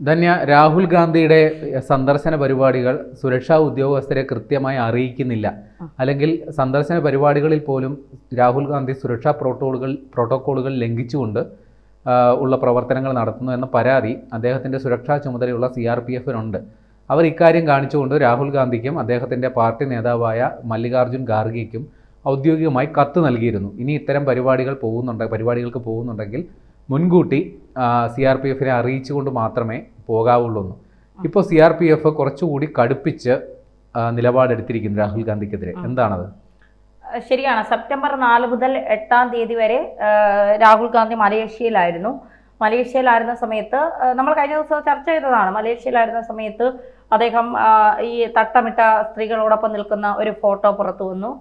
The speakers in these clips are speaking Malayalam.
ധന്യ, രാഹുൽ ഗാന്ധിയുടെ സന്ദർശന പരിപാടികൾ സുരക്ഷാ ഉദ്യോഗസ്ഥരെ കൃത്യമായി അറിയിക്കുന്നില്ല, അല്ലെങ്കിൽ സന്ദർശന പരിപാടികളിൽ പോലും രാഹുൽ ഗാന്ധി സുരക്ഷാ പ്രോട്ടോക്കോളുകൾ ലംഘിച്ചുകൊണ്ട് ഉള്ള പ്രവർത്തനങ്ങൾ നടത്തുന്നു എന്ന പരാതി അദ്ദേഹത്തിൻ്റെ സുരക്ഷാ ചുമതലയുള്ള CRPF-നുണ്ട്. അവർ ഇക്കാര്യം കാണിച്ചുകൊണ്ട് രാഹുൽ ഗാന്ധിക്കും അദ്ദേഹത്തിൻ്റെ പാർട്ടി നേതാവായ മല്ലികാർജുൻ ഖാർഗെയ്ക്കും ഔദ്യോഗികമായി കത്ത് നൽകിയിരുന്നു. ഇനി ഇത്തരം പരിപാടികൾക്ക് പോകുന്നുണ്ടെങ്കിൽ മുൻകൂട്ടി CRPF-നെ അറിയിച്ചുകൊണ്ട് മാത്രമേ പോകാവുള്ളൂ. ഇപ്പോൾ CRPF കുറച്ചുകൂടി കടുപ്പിച്ച് നിലപാടെടുത്തിരിക്കുന്നു രാഹുൽ ഗാന്ധിക്കെതിരെ. എന്താണത്? ശരിയാണ്. സെപ്റ്റംബർ 4 മുതൽ 8 തീയതി വരെ രാഹുൽ ഗാന്ധി മലേഷ്യയിലായിരുന്ന സമയത്ത് നമ്മൾ കഴിഞ്ഞ ദിവസം ചർച്ച ചെയ്തതാണ്. മലേഷ്യയിലായിരുന്ന സമയത്ത് അദ്ദേഹം ഈ തട്ടമിട്ട സ്ത്രീകളോടൊപ്പം നിൽക്കുന്ന ഒരു ഫോട്ടോ പുറത്തു വന്നു.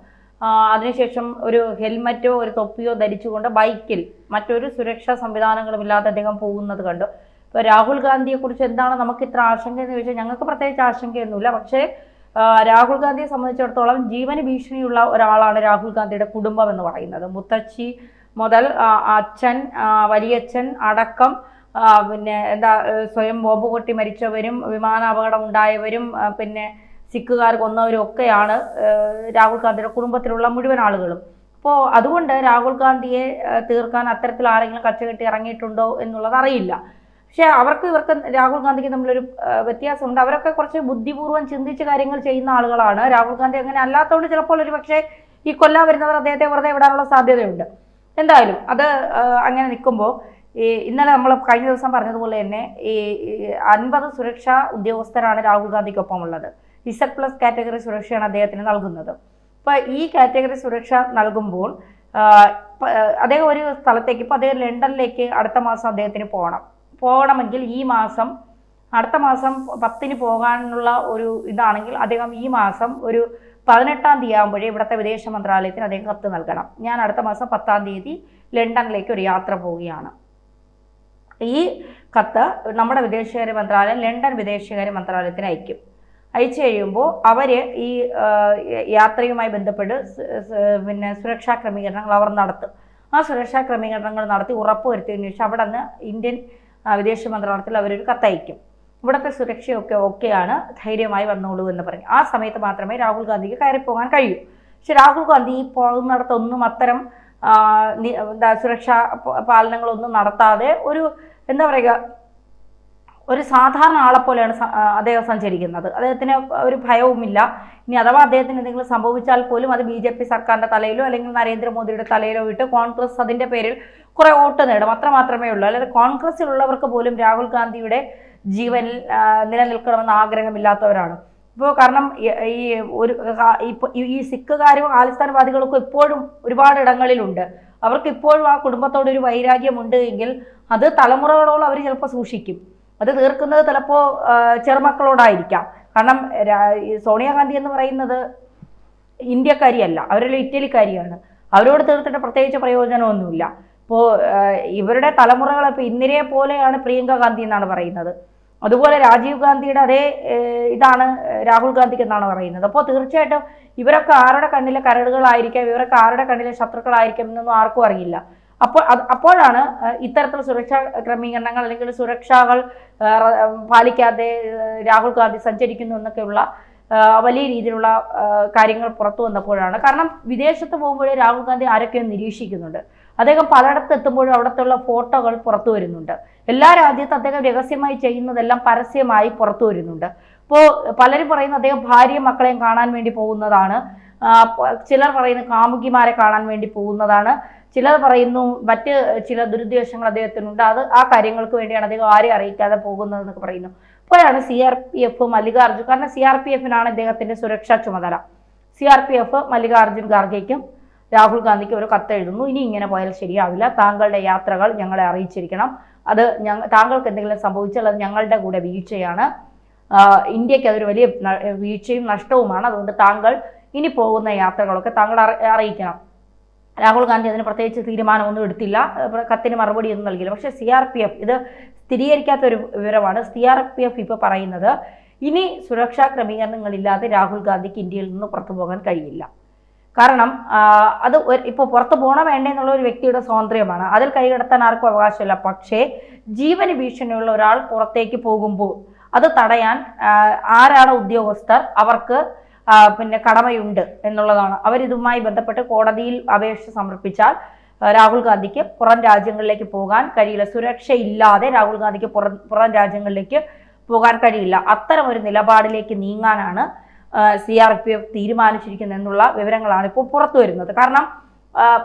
അതിനുശേഷം ഒരു ഹെൽമറ്റോ ഒരു തൊപ്പിയോ ധരിച്ചുകൊണ്ട് ബൈക്കിൽ മറ്റൊരു സുരക്ഷാ സംവിധാനങ്ങളുമില്ലാതെ അദ്ദേഹം പോകുന്നത് കണ്ടു. ഇപ്പോൾ രാഹുൽ ഗാന്ധിയെക്കുറിച്ച് എന്താണ് നമുക്ക് ഇത്ര ആശങ്ക എന്ന് ചോദിച്ചാൽ ഞങ്ങൾക്ക് പ്രത്യേകിച്ച് ആശങ്കയൊന്നുമില്ല. പക്ഷേ രാഹുൽ ഗാന്ധിയെ സംബന്ധിച്ചിടത്തോളം ജീവന് ഭീഷണിയുള്ള ഒരാളാണ് രാഹുൽ ഗാന്ധിയുടെ കുടുംബം എന്ന് പറയുന്നത്. മുത്തച്ഛി മുതൽ അച്ഛൻ, വലിയച്ഛൻ അടക്കം പിന്നെ സ്വയം ബോംബ് പൊട്ടി മരിച്ചവരും വിമാനാപകടം ഉണ്ടായവരും പിന്നെ സിഖുകാർ കൊന്നവരും ഒക്കെയാണ് രാഹുൽ ഗാന്ധിയുടെ കുടുംബത്തിലുള്ള മുഴുവൻ ആളുകളും. അപ്പോൾ അതുകൊണ്ട് രാഹുൽ ഗാന്ധിയെ തീർക്കാൻ അത്തരത്തിൽ ആരെങ്കിലും കച്ചകെട്ടി ഇറങ്ങിയിട്ടുണ്ടോ എന്നുള്ളത് അറിയില്ല. പക്ഷേ ഇവർക്ക് രാഹുൽ ഗാന്ധിക്ക് തമ്മിലൊരു വ്യത്യാസമുണ്ട്. അവരൊക്കെ കുറച്ച് ബുദ്ധിപൂർവ്വം ചിന്തിച്ച് കാര്യങ്ങൾ ചെയ്യുന്ന ആളുകളാണ്. രാഹുൽ ഗാന്ധി അങ്ങനെ അല്ലാത്തതുകൊണ്ട് ചിലപ്പോൾ ഒരു പക്ഷേ ഈ കൊല്ലാൻ വരുന്നവർ അദ്ദേഹത്തെ വെറുതെ വിടാനുള്ള സാധ്യതയുണ്ട്. എന്തായാലും അത് അങ്ങനെ നിൽക്കുമ്പോൾ ഇന്നലെ നമ്മൾ കഴിഞ്ഞ ദിവസം പറഞ്ഞതുപോലെ തന്നെ ഈ 50 സുരക്ഷാ ഉദ്യോഗസ്ഥരാണ് രാഹുൽ ഗാന്ധിക്കൊപ്പമുള്ളത്. Z+ കാറ്റഗറി സുരക്ഷയാണ് അദ്ദേഹത്തിന് നൽകുന്നത്. അപ്പോൾ ഈ കാറ്റഗറി സുരക്ഷ നൽകുമ്പോൾ അദ്ദേഹം ഒരു സ്ഥലത്തേക്ക്, ഇപ്പോൾ അദ്ദേഹം ലണ്ടനിലേക്ക് അടുത്ത മാസം അദ്ദേഹത്തിന് പോകണമെങ്കിൽ അടുത്ത മാസം 10-ന് പോകാനുള്ള ഒരു ഇതാണെങ്കിൽ അദ്ദേഹം ഈ മാസം ഒരു 18 തീയതി ആകുമ്പോഴേ ഇവിടുത്തെ വിദേശ മന്ത്രാലയത്തിന് അദ്ദേഹം കത്ത് നൽകണം. ഞാൻ അടുത്ത മാസം 10 തീയതി ലണ്ടനിലേക്ക് ഒരു യാത്ര പോവുകയാണ്. ഈ കത്ത് നമ്മുടെ വിദേശകാര്യ മന്ത്രാലയം ലണ്ടൻ വിദേശകാര്യ മന്ത്രാലയത്തിന് അയച്ചു കഴിയുമ്പോൾ അവർ ഈ യാത്രയുമായി ബന്ധപ്പെട്ട് പിന്നെ സുരക്ഷാ ക്രമീകരണങ്ങൾ അവർ നടത്തും. ആ സുരക്ഷാ ക്രമീകരണങ്ങൾ നടത്തി ഉറപ്പുവരുത്തിയതിനു ശേഷം അവിടെ നിന്ന് ഇന്ത്യൻ വിദേശ മന്ത്രാലയത്തിൽ അവരൊരു കത്തയക്കും. ഇവിടുത്തെ സുരക്ഷയൊക്കെ ഓക്കെയാണ്, ധൈര്യമായി വന്നോളൂ എന്ന് പറയും. ആ സമയത്ത് മാത്രമേ രാഹുൽ ഗാന്ധിക്ക് കയറിപ്പോകാൻ കഴിയൂ. പക്ഷെ രാഹുൽ ഗാന്ധി പോകുന്നിടത്തൊന്നും അത്തരം സുരക്ഷാ പാലനങ്ങളൊന്നും നടത്താതെ ഒരു സാധാരണ ആളെപ്പോലെയാണ് അദ്ദേഹം സഞ്ചരിക്കുന്നത്. അദ്ദേഹത്തിന് ഒരു ഭയവുമില്ല. ഇനി അഥവാ അദ്ദേഹത്തിന് എന്തെങ്കിലും സംഭവിച്ചാൽ പോലും അത് BJP സർക്കാരിൻ്റെ തലയിലോ അല്ലെങ്കിൽ നരേന്ദ്രമോദിയുടെ തലയിലോ ഇട്ട് കോൺഗ്രസ് അതിൻ്റെ പേരിൽ കുറെ വോട്ട് നേടും, അത്രമാത്രമേ ഉള്ളൂ. അല്ലാതെ കോൺഗ്രസ്സിലുള്ളവർക്ക് പോലും രാഹുൽ ഗാന്ധിയുടെ ജീവനിൽ നിലനിൽക്കണമെന്ന് ആഗ്രഹമില്ലാത്തവരാണ്. ഇപ്പോൾ കാരണം ഈ സിഖുകാരും ഖാലിസ്ഥാൻവാദികൾക്കും ഇപ്പോഴും ഒരുപാട് ഇടങ്ങളിലുണ്ട്. അവർക്ക് ഇപ്പോഴും ആ കുടുംബത്തോടൊരു വൈരാഗ്യമുണ്ട് എങ്കിൽ അത് തലമുറകളോളം അവർ ചിലപ്പോൾ സൂക്ഷിക്കും. അത് തീർക്കുന്നത് ചിലപ്പോൾ ചെറുമക്കളോടായിരിക്കാം. കാരണം സോണിയാഗാന്ധി എന്ന് പറയുന്നത് ഇന്ത്യക്കാരിയല്ല, അവരെല്ലാം ഇറ്റലിക്കാരിയാണ്. അവരോട് തീർത്തിട്ട് പ്രത്യേകിച്ച് പ്രയോജനമൊന്നുമില്ല. ഇപ്പോൾ ഇവരുടെ തലമുറകൾ ഇപ്പോൾ ഇന്ദിരയെ പോലെയാണ് പ്രിയങ്ക ഗാന്ധി എന്നാണ് പറയുന്നത്. അതുപോലെ രാജീവ് ഗാന്ധിയുടെ അതേ ഇതാണ് രാഹുൽ ഗാന്ധിക്ക് എന്നാണ് പറയുന്നത്. അപ്പോൾ തീർച്ചയായിട്ടും ഇവരൊക്കെ ആരുടെ കണ്ണിലെ കരടുകളായിരിക്കാം, ഇവരൊക്കെ ആരുടെ കണ്ണിലെ ശത്രുക്കളായിരിക്കും എന്നൊന്നും ആർക്കും അറിയില്ല. അപ്പോഴാണ് ഇത്തരത്തിൽ സുരക്ഷാ ക്രമീകരണങ്ങൾ അല്ലെങ്കിൽ സുരക്ഷകൾ പാലിക്കാതെ രാഹുൽ ഗാന്ധി സഞ്ചരിക്കുന്നു എന്നൊക്കെയുള്ള വലിയ രീതിയിലുള്ള കാര്യങ്ങൾ പുറത്തു വന്നപ്പോഴാണ്. കാരണം വിദേശത്ത് പോകുമ്പോഴേ രാഹുൽ ഗാന്ധി ആരൊക്കെയോ നിരീക്ഷിക്കുന്നുണ്ട്. അദ്ദേഹം പലയിടത്ത് എത്തുമ്പോഴും അവിടത്തുള്ള ഫോട്ടോകൾ പുറത്തു വരുന്നുണ്ട്. എല്ലാ രാജ്യത്തും അദ്ദേഹം രഹസ്യമായി ചെയ്യുന്നതെല്ലാം പരസ്യമായി പുറത്തു വരുന്നുണ്ട്. ഇപ്പോൾ പലരും പറയുന്നു അദ്ദേഹം ഭാര്യയും മക്കളെയും കാണാൻ വേണ്ടി പോകുന്നതാണ്, ചിലർ പറയുന്നു കാമുകിമാരെ കാണാൻ വേണ്ടി പോകുന്നതാണ്, ചിലർ പറയുന്നു മറ്റ് ചില ദുരുദ്ദേശങ്ങൾ അദ്ദേഹത്തിനുണ്ട്, ആ കാര്യങ്ങൾക്ക് വേണ്ടിയാണ് അദ്ദേഹം ആരെയും അറിയിക്കാതെ പോകുന്നതെന്നൊക്കെ പറയുന്നു. അപ്പോഴാണ് CRPF മല്ലികാർജുൻ, കാരണം CRPF-നാണ് അദ്ദേഹത്തിന്റെ സുരക്ഷാ ചുമതല. CRPF മല്ലികാർജുൻ ഖാർഗെയ്ക്കും രാഹുൽ ഗാന്ധിക്ക് ഒരു കത്തെഴുതുന്നു. ഇനി ഇങ്ങനെ പോയാൽ ശരിയാവില്ല, താങ്കളുടെ യാത്രകൾ ഞങ്ങളെ അറിയിച്ചിരിക്കണം. അത് താങ്കൾക്ക് എന്തെങ്കിലും സംഭവിച്ചാൽ അത് ഞങ്ങളുടെ കൂടെ വീഴ്ചയാണ്, ഇന്ത്യക്ക് അതൊരു വലിയ വീഴ്ചയും നഷ്ടവുമാണ്. അതുകൊണ്ട് താങ്കൾ ഇനി പോകുന്ന യാത്രകളൊക്കെ താങ്കൾ അറിയിക്കണം. രാഹുൽ ഗാന്ധി അതിന് പ്രത്യേകിച്ച് തീരുമാനമൊന്നും എടുത്തില്ല, കത്തിന് മറുപടിയൊന്നും നൽകിയില്ല. പക്ഷേ CRPF ഇത് സ്ഥിരീകരിക്കാത്തൊരു വിവരമാണ്. CRPF ഇപ്പോൾ പറയുന്നത് ഇനി സുരക്ഷാ ക്രമീകരണങ്ങളില്ലാതെ രാഹുൽ ഗാന്ധിക്ക് ഇന്ത്യയിൽ നിന്ന് പുറത്തു പോകാൻ കഴിയില്ല. കാരണം അത് ഇപ്പോൾ പുറത്ത് പോകണോ വേണ്ടേ എന്നുള്ള ഒരു വ്യക്തിയുടെ സ്വാതന്ത്ര്യമാണ്, അതിൽ കൈകടത്താൻ ആർക്കും അവകാശമില്ല. പക്ഷേ ജീവന് ഭീഷണിയുള്ള ഒരാൾ പുറത്തേക്ക് പോകുമ്പോൾ അത് തടയാൻ ആരാണ് ഉദ്യോഗസ്ഥർ, അവർക്ക് പിന്നെ കടമയുണ്ട് എന്നുള്ളതാണ്. അവരിതുമായി ബന്ധപ്പെട്ട് കോടതിയിൽ അപേക്ഷ സമർപ്പിച്ചാൽ രാഹുൽ ഗാന്ധിക്ക് പുറം രാജ്യങ്ങളിലേക്ക് പോകാൻ കഴിയില്ല. സുരക്ഷയില്ലാതെ രാഹുൽ ഗാന്ധിക്ക് പുറം രാജ്യങ്ങളിലേക്ക് പോകാൻ കഴിയില്ല. അത്തരം ഒരു നിലപാടിലേക്ക് നീങ്ങാനാണ് CRPF തീരുമാനിച്ചിരിക്കുന്നത് എന്നുള്ള വിവരങ്ങളാണ് ഇപ്പോൾ പുറത്തു വരുന്നത്. കാരണം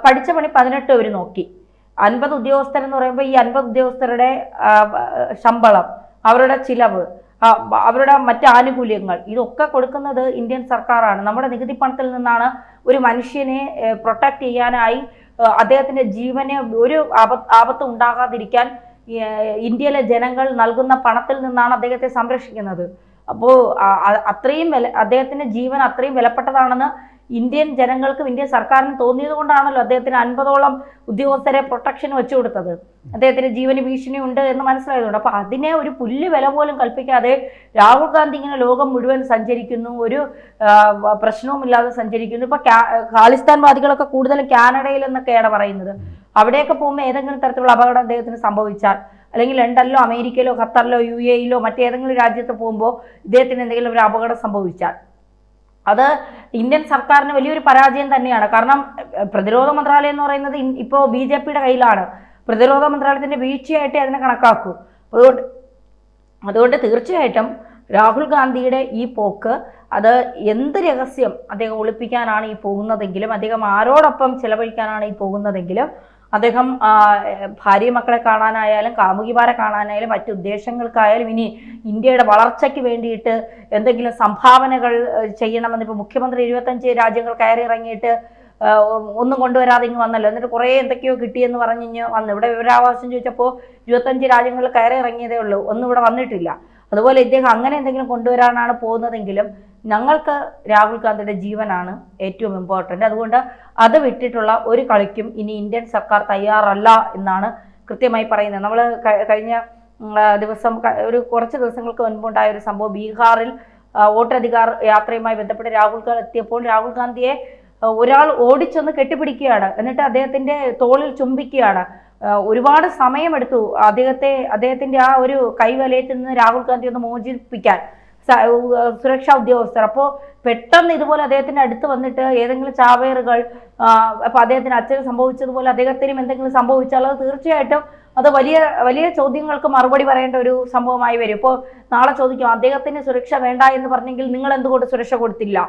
പഠിച്ച പണി 18 അവർ നോക്കി. 50 ഉദ്യോഗസ്ഥരെന്ന് പറയുമ്പോൾ ഈ 50 ഉദ്യോഗസ്ഥരുടെ ശമ്പളം, അവരുടെ ചിലവ്, അവരുടെ മറ്റ് ആനുകൂല്യങ്ങൾ ഇതൊക്കെ കൊടുക്കുന്നത് ഇന്ത്യൻ സർക്കാരാണ്. നമ്മുടെ നികുതി പണത്തിൽ നിന്നാണ് ഒരു മനുഷ്യനെ പ്രൊട്ടക്ട് ചെയ്യാനായി അദ്ദേഹത്തിന്റെ ജീവനെ ഒരു ആപത്ത് ഉണ്ടാകാതിരിക്കാൻ ഇന്ത്യയിലെ ജനങ്ങൾ നൽകുന്ന പണത്തിൽ നിന്നാണ് അദ്ദേഹത്തെ സംരക്ഷിക്കുന്നത്. അപ്പോൾ അത്രയും അദ്ദേഹത്തിന്റെ ജീവൻ അത്രയും വിലപ്പെട്ടതാണെന്ന് ഇന്ത്യൻ ജനങ്ങൾക്കും ഇന്ത്യൻ സർക്കാരിനും തോന്നിയത് കൊണ്ടാണല്ലോ അദ്ദേഹത്തിന് 50ഓളം ഉദ്യോഗസ്ഥരെ പ്രൊട്ടക്ഷൻ വെച്ചു കൊടുത്തത്. അദ്ദേഹത്തിന് ജീവന് ഭീഷണി ഉണ്ട് എന്ന് മനസ്സിലായതുകൊണ്ട്. അപ്പൊ അതിനെ ഒരു പുല്ല് വില പോലും കൽപ്പിക്കാതെ രാഹുൽ ഗാന്ധി ഇങ്ങനെ ലോകം മുഴുവൻ സഞ്ചരിക്കുന്നു, ഒരു പ്രശ്നവുമില്ലാതെ സഞ്ചരിക്കുന്നു. ഇപ്പൊ ഖാലിസ്ഥാൻവാദികളൊക്കെ കൂടുതലും കാനഡയിൽ എന്നൊക്കെയാണ് പറയുന്നത്. അവിടെയൊക്കെ പോകുമ്പോൾ ഏതെങ്കിലും തരത്തിലുള്ള അപകടം അദ്ദേഹത്തിന് സംഭവിച്ചാൽ, അല്ലെങ്കിൽ ലണ്ടനിലോ അമേരിക്കയിലോ ഖത്തറിലോ UAEയിലോ മറ്റേതെങ്കിലും രാജ്യത്ത് പോകുമ്പോൾ ഇദ്ദേഹത്തിന് എന്തെങ്കിലും ഒരു അപകടം സംഭവിച്ചാൽ അത് ഇന്ത്യൻ സർക്കാരിന് വലിയൊരു പരാജയം തന്നെയാണ്. കാരണം പ്രതിരോധ മന്ത്രാലയം എന്ന് പറയുന്നത് ഇപ്പോൾ BJPയുടെ കയ്യിലാണ്. പ്രതിരോധ മന്ത്രാലയത്തിന്റെ വീഴ്ചയായിട്ടേ അതിനെ കണക്കാക്കൂ. അതുകൊണ്ട് തീർച്ചയായിട്ടും രാഹുൽ ഗാന്ധിയുടെ ഈ പോക്ക് അത് എന്ത് രഹസ്യം അദ്ദേഹം ഒളിപ്പിക്കാനാണ് ഈ പോകുന്നതെങ്കിലും, അദ്ദേഹം ആരോടൊപ്പം ചെലവഴിക്കാനാണ് ഈ പോകുന്നതെങ്കിലും, അദ്ദേഹം ഭാര്യ മക്കളെ കാണാനായാലും കാമുകിമാരെ കാണാനായാലും മറ്റു ഉദ്ദേശങ്ങൾക്കായാലും ഇനി ഇന്ത്യയുടെ വളർച്ചയ്ക്ക് വേണ്ടിയിട്ട് എന്തെങ്കിലും സംഭാവനകൾ ചെയ്യണമെന്ന് ഇപ്പോൾ മുഖ്യമന്ത്രി 25 രാജ്യങ്ങൾ കയറി ഇറങ്ങിയിട്ട് ഒന്നും കൊണ്ടുവരാതെ ഇങ്ങ് വന്നല്ലോ. എന്നിട്ട് കുറേ എന്തൊക്കെയോ കിട്ടിയെന്ന് പറഞ്ഞ് വന്നു. ഇവിടെ വിവരാവകാശം ചോദിച്ചപ്പോൾ 25 രാജ്യങ്ങളിൽ കയറി ഇറങ്ങിയതേ ഉള്ളൂ, ഒന്നും ഇവിടെ വന്നിട്ടില്ല. അതുപോലെ ഇദ്ദേഹം അങ്ങനെ എന്തെങ്കിലും കൊണ്ടുവരാനാണ് പോകുന്നതെങ്കിലും ഞങ്ങൾക്ക് രാഹുൽ ഗാന്ധിയുടെ ജീവനാണ് ഏറ്റവും ഇമ്പോർട്ടൻ്റ്. അതുകൊണ്ട് അത് വിട്ടിട്ടുള്ള ഒരു കളിക്കും ഇനി ഇന്ത്യൻ സർക്കാർ തയ്യാറല്ല എന്നാണ് കൃത്യമായി പറയുന്നത്. നമ്മൾ കഴിഞ്ഞ ദിവസം കുറച്ച് ദിവസങ്ങൾക്ക് മുൻപുണ്ടായ ഒരു സംഭവം, ബീഹാറിൽ വോട്ടധികാർ യാത്രയുമായി ബന്ധപ്പെട്ട് രാഹുൽ ഗാന്ധി എത്തിയപ്പോൾ രാഹുൽ ഗാന്ധിയെ ഒരാൾ ഓടിച്ചൊന്ന് കെട്ടിപ്പിടിക്കുകയാണ്, എന്നിട്ട് അദ്ദേഹത്തിന്റെ തോളിൽ ചുംബിക്കുകയാണ്. ഒരുപാട് സമയമെടുത്തു അദ്ദേഹത്തിന്റെ ആ ഒരു കൈവലയത്തിൽ നിന്ന് രാഹുൽ ഗാന്ധി ഒന്ന് മോചിപ്പിക്കാൻ സുരക്ഷാ ഉദ്യോഗസ്ഥർ. അപ്പോൾ പെട്ടെന്ന് ഇതുപോലെ അദ്ദേഹത്തിന്റെ അടുത്ത് വന്നിട്ട് ഏതെങ്കിലും ചാവേറുകൾ, അപ്പൊ അദ്ദേഹത്തിന് അച്ഛന് സംഭവിച്ചതുപോലെ അദ്ദേഹത്തിനും എന്തെങ്കിലും സംഭവിച്ചാൽ അത് തീർച്ചയായിട്ടും അത് വലിയ വലിയ ചോദ്യങ്ങൾക്ക് മറുപടി പറയേണ്ട ഒരു സംഭവമായി വരും. ഇപ്പോൾ നാളെ ചോദിക്കും, അദ്ദേഹത്തിന് സുരക്ഷ വേണ്ട എന്ന് പറഞ്ഞെങ്കിൽ നിങ്ങൾ എന്തുകൊണ്ട് സുരക്ഷ കൊടുത്തില്ല?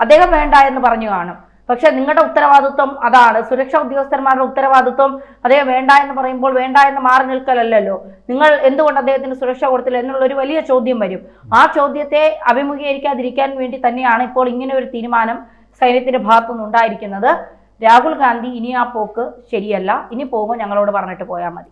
അദ്ദേഹം വേണ്ട എന്ന് പറഞ്ഞു കാണും. പക്ഷെ നിങ്ങളുടെ ഉത്തരവാദിത്വം അതാണ്, സുരക്ഷാ ഉദ്യോഗസ്ഥന്മാരുടെ ഉത്തരവാദിത്വം അദ്ദേഹം വേണ്ട എന്ന് പറയുമ്പോൾ വേണ്ട എന്ന് മാറി നിൽക്കലല്ലോ. നിങ്ങൾ എന്തുകൊണ്ട് അദ്ദേഹത്തിന് സുരക്ഷ കൊടുത്തില്ല എന്നുള്ള ഒരു വലിയ ചോദ്യം വരും. ആ ചോദ്യത്തെ അഭിമുഖീകരിക്കാതിരിക്കാൻ വേണ്ടി തന്നെയാണ് ഇപ്പോൾ ഇങ്ങനെ ഒരു തീരുമാനം സൈന്യത്തിന്റെ ഭാഗത്തുനിന്ന് ഉണ്ടായിരിക്കുന്നത്. രാഹുൽ ഗാന്ധി ഇനി ആ പോക്ക് ശരിയല്ല, ഇനി പോകുമ്പോൾ ഞങ്ങളോട് പറഞ്ഞിട്ട് പോയാൽ മതി.